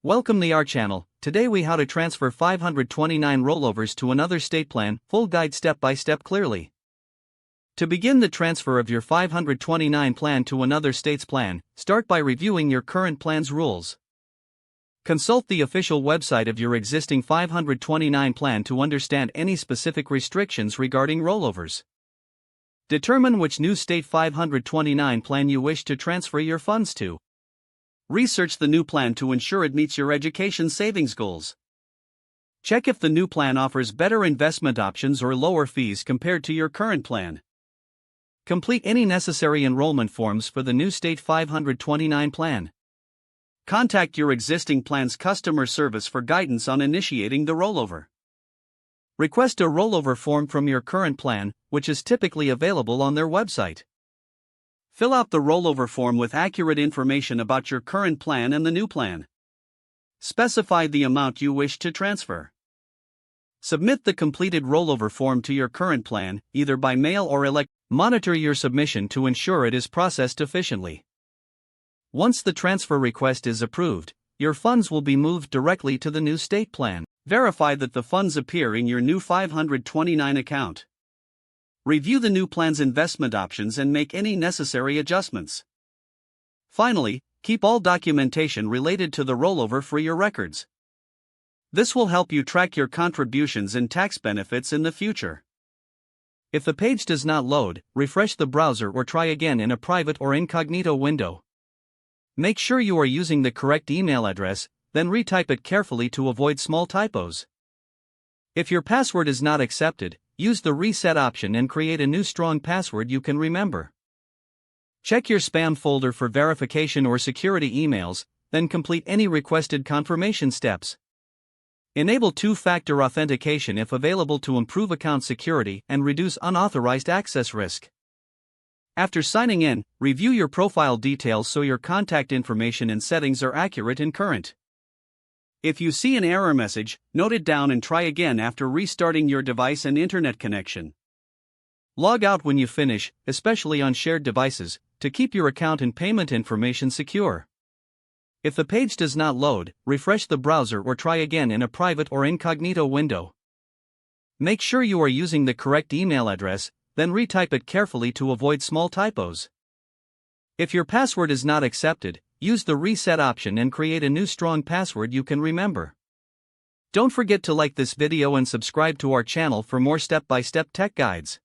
Welcome to our channel. Today we how to transfer 529 rollovers to another state plan, full guide step by step clearly. To begin the transfer of your 529 plan to another state's plan, start by reviewing your current plan's rules. Consult the official website of your existing 529 plan to understand any specific restrictions regarding rollovers. Determine which new state 529 plan you wish to transfer your funds to. Research the new plan to ensure it meets your education savings goals. Check if the new plan offers better investment options or lower fees compared to your current plan. Complete any necessary enrollment forms for the new state 529 plan. Contact your existing plan's customer service for guidance on initiating the rollover. Request a rollover form from your current plan, which is typically available on their website. Fill out the rollover form with accurate information about your current plan and the new plan. Specify the amount you wish to transfer. Submit the completed rollover form to your current plan, either by mail or electronic. Monitor your submission to ensure it is processed efficiently. Once the transfer request is approved, your funds will be moved directly to the new state plan. Verify that the funds appear in your new 529 account. Review the new plan's investment options and make any necessary adjustments. Finally, keep all documentation related to the rollover for your records. This will help you track your contributions and tax benefits in the future. If the page does not load, refresh the browser or try again in a private or incognito window. Make sure you are using the correct email address, then retype it carefully to avoid small typos. If your password is not accepted, use the reset option and create a new strong password you can remember. Check your spam folder for verification or security emails, then complete any requested confirmation steps. Enable two-factor authentication if available to improve account security and reduce unauthorized access risk. After signing in, review your profile details so your contact information and settings are accurate and current. If you see an error message, note it down and try again after restarting your device and internet connection. Log out when you finish, especially on shared devices, to keep your account and payment information secure. If the page does not load, refresh the browser or try again in a private or incognito window. Make sure you are using the correct email address, then retype it carefully to avoid small typos. If your password is not accepted, use the reset option and create a new strong password you can remember. Don't forget to like this video and subscribe to our channel for more step-by-step tech guides.